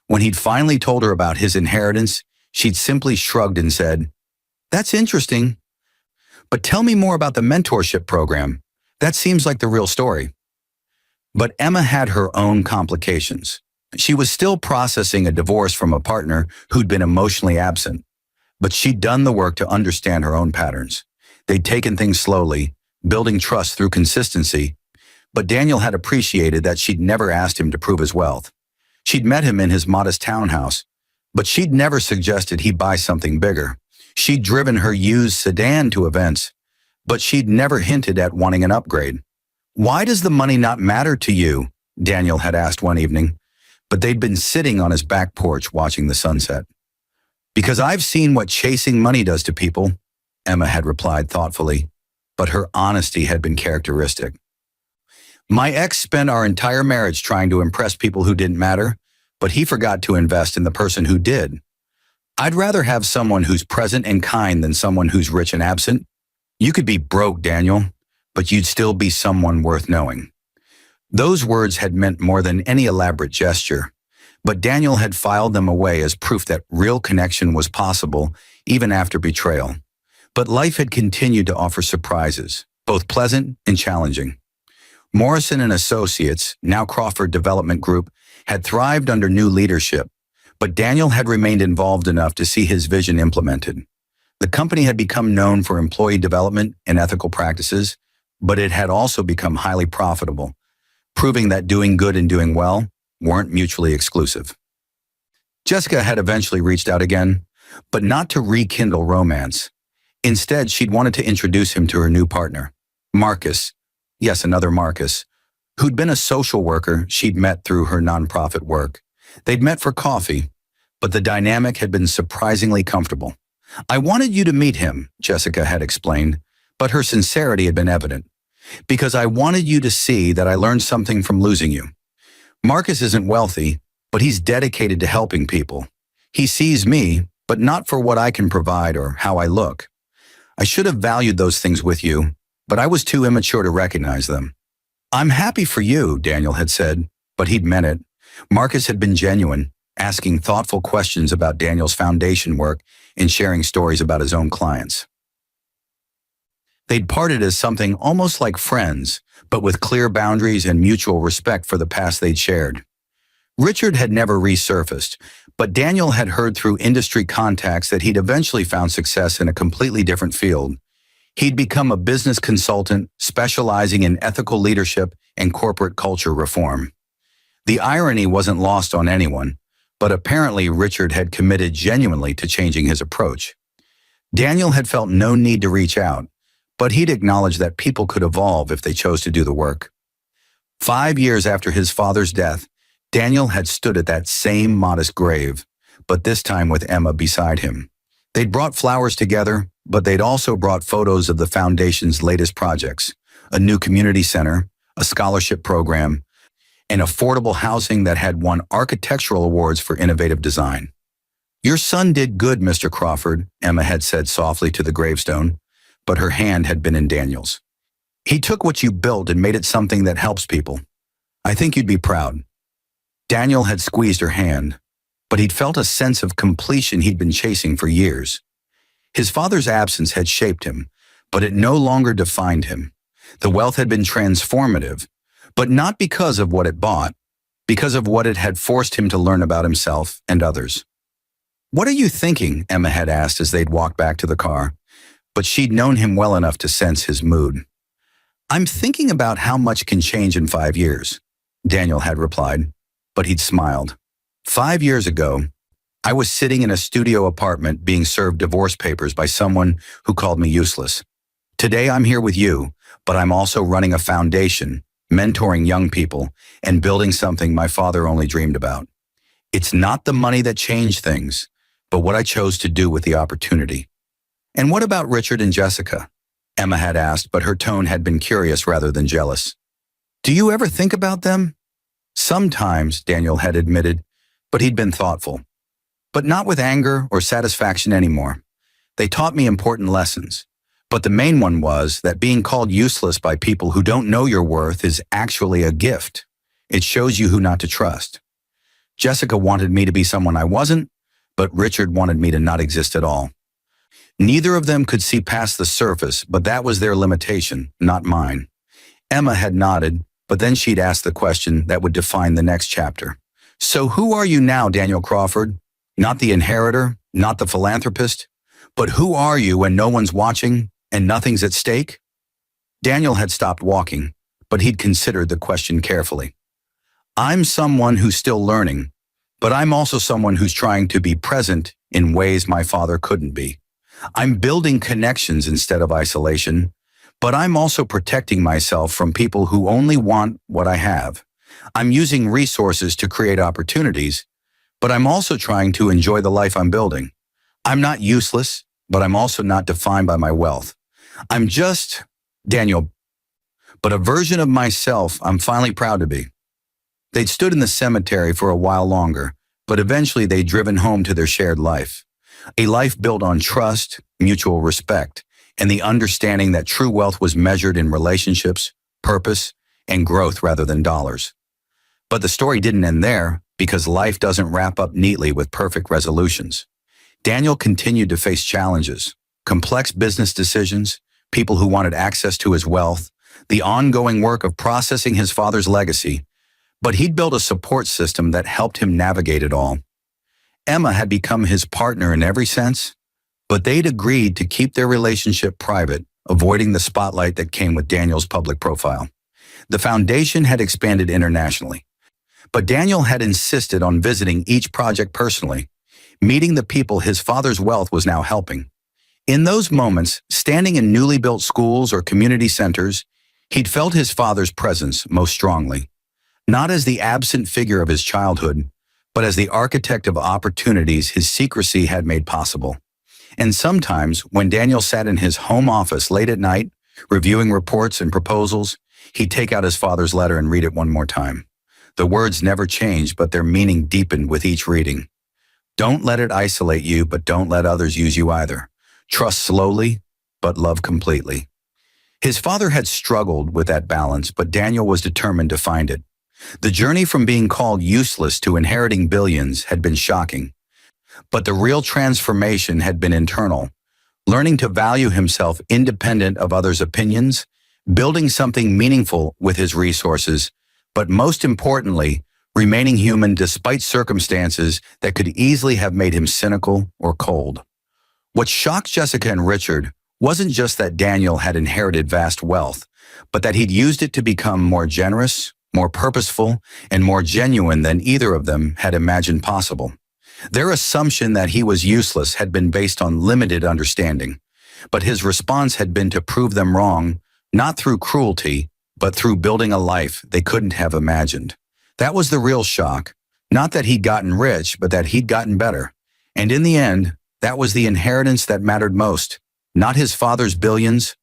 S1: When he'd finally told her about his inheritance, she'd simply shrugged and said, "That's interesting, but tell me more about the mentorship program. That seems like the real story." But Emma had her own complications. She was still processing a divorce from a partner who'd been emotionally absent, but she'd done the work to understand her own patterns. They'd taken things slowly, building trust through consistency, but Daniel had appreciated that she'd never asked him to prove his wealth. She'd met him in his modest townhouse, but she'd never suggested he buy something bigger. She'd driven her used sedan to events, but she'd never hinted at wanting an upgrade. "Why does the money not matter to you?" Daniel had asked one evening, but they'd been sitting on his back porch watching the sunset. "Because I've seen what chasing money does to people," Emma had replied thoughtfully, but her honesty had been characteristic. "My ex spent our entire marriage trying to impress people who didn't matter, but he forgot to invest in the person who did. I'd rather have someone who's present and kind than someone who's rich and absent. You could be broke, Daniel, but you'd still be someone worth knowing." Those words had meant more than any elaborate gesture, but Daniel had filed them away as proof that real connection was possible even after betrayal. But life had continued to offer surprises, both pleasant and challenging. Morrison and Associates, now Crawford Development Group, had thrived under new leadership, but Daniel had remained involved enough to see his vision implemented. The company had become known for employee development and ethical practices, but it had also become highly profitable, proving that doing good and doing well weren't mutually exclusive. Jessica had eventually reached out again, but not to rekindle romance. Instead, she'd wanted to introduce him to her new partner, Marcus. Yes, another Marcus, who'd been a social worker she'd met through her nonprofit work. They'd met for coffee, but the dynamic had been surprisingly comfortable. "I wanted you to meet him," Jessica had explained, but her sincerity had been evident. "Because I wanted you to see that I learned something from losing you. Marcus isn't wealthy, but he's dedicated to helping people. He sees me, but not for what I can provide or how I look. I should have valued those things with you, but I was too immature to recognize them." "I'm happy for you," Daniel had said, but he'd meant it. Marcus had been genuine, asking thoughtful questions about Daniel's foundation work and sharing stories about his own clients. They'd parted as something almost like friends, but with clear boundaries and mutual respect for the past they'd shared. Richard had never resurfaced, but Daniel had heard through industry contacts that he'd eventually found success in a completely different field. He'd become a business consultant specializing in ethical leadership and corporate culture reform. The irony wasn't lost on anyone, but apparently Richard had committed genuinely to changing his approach. Daniel had felt no need to reach out, but he'd acknowledged that people could evolve if they chose to do the work. 5 years after his father's death, Daniel had stood at that same modest grave, but this time with Emma beside him. They'd brought flowers together, but they'd also brought photos of the foundation's latest projects, a new community center, a scholarship program, and affordable housing that had won architectural awards for innovative design. "Your son did good, Mr. Crawford," Emma had said softly to the gravestone, but her hand had been in Daniel's. "He took what you built and made it something that helps people. I think you'd be proud." Daniel had squeezed her hand, but he'd felt a sense of completion he'd been chasing for years. His father's absence had shaped him, but it no longer defined him. The wealth had been transformative, but not because of what it bought, because of what it had forced him to learn about himself and others. "What are you thinking?" Emma had asked as they'd walked back to the car, but she'd known him well enough to sense his mood. "I'm thinking about how much can change in 5 years," Daniel had replied, but he'd smiled. "5 years ago, I was sitting in a studio apartment being served divorce papers by someone who called me useless. Today I'm here with you, but I'm also running a foundation, mentoring young people, and building something my father only dreamed about. It's not the money that changed things, but what I chose to do with the opportunity." "And what about Richard and Jessica?" Emma had asked, but her tone had been curious rather than jealous. "Do you ever think about them?" "Sometimes," Daniel had admitted, but he'd been thoughtful. "But not with anger or satisfaction anymore. They taught me important lessons. But the main one was that being called useless by people who don't know your worth is actually a gift. It shows you who not to trust. Jessica wanted me to be someone I wasn't, but Richard wanted me to not exist at all. Neither of them could see past the surface, but that was their limitation, not mine." Emma had nodded, but then she'd asked the question that would define the next chapter. "So who are you now, Daniel Crawford? Not the inheritor, not the philanthropist, but who are you when no one's watching and nothing's at stake?" Daniel had stopped walking, but he'd considered the question carefully. "I'm someone who's still learning, but I'm also someone who's trying to be present in ways my father couldn't be. I'm building connections instead of isolation, but I'm also protecting myself from people who only want what I have. I'm using resources to create opportunities, but I'm also trying to enjoy the life I'm building. I'm not useless, but I'm also not defined by my wealth. I'm just Daniel, but a version of myself I'm finally proud to be." They'd stood in the cemetery for a while longer, but eventually they'd driven home to their shared life. A life built on trust, mutual respect, and the understanding that true wealth was measured in relationships, purpose, and growth rather than dollars. But the story didn't end there, because life doesn't wrap up neatly with perfect resolutions. Daniel continued to face challenges, complex business decisions, people who wanted access to his wealth, the ongoing work of processing his father's legacy, but he'd built a support system that helped him navigate it all. Emma had become his partner in every sense, but they'd agreed to keep their relationship private, avoiding the spotlight that came with Daniel's public profile. The foundation had expanded internationally, but Daniel had insisted on visiting each project personally, meeting the people his father's wealth was now helping. In those moments, standing in newly built schools or community centers, he'd felt his father's presence most strongly, not as the absent figure of his childhood, but as the architect of opportunities his secrecy had made possible. And sometimes, when Daniel sat in his home office late at night, reviewing reports and proposals, he'd take out his father's letter and read it one more time. The words never changed, but their meaning deepened with each reading. "Don't let it isolate you, but don't let others use you either. Trust slowly, but love completely." His father had struggled with that balance, but Daniel was determined to find it. The journey from being called useless to inheriting billions had been shocking, but the real transformation had been internal, learning to value himself independent of others' opinions, building something meaningful with his resources, but most importantly, remaining human despite circumstances that could easily have made him cynical or cold. What shocked Jessica and Richard wasn't just that Daniel had inherited vast wealth, but that he'd used it to become more generous, more purposeful, and more genuine than either of them had imagined possible. Their assumption that he was useless had been based on limited understanding, but his response had been to prove them wrong, not through cruelty, but through building a life they couldn't have imagined. That was the real shock, not that he'd gotten rich, but that he'd gotten better. And in the end, that was the inheritance that mattered most, not his father's billions,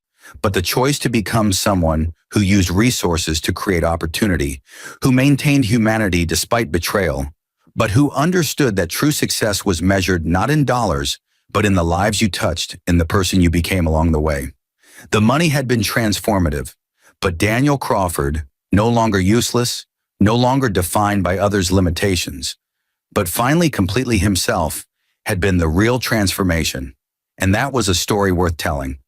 S1: but the choice to become someone who used resources to create opportunity, who maintained humanity despite betrayal, but who understood that true success was measured not in dollars, but in the lives you touched, in the person you became along the way. The money had been transformative, but Daniel Crawford, no longer useless, no longer defined by others' limitations, but finally completely himself, had been the real transformation. And that was a story worth telling.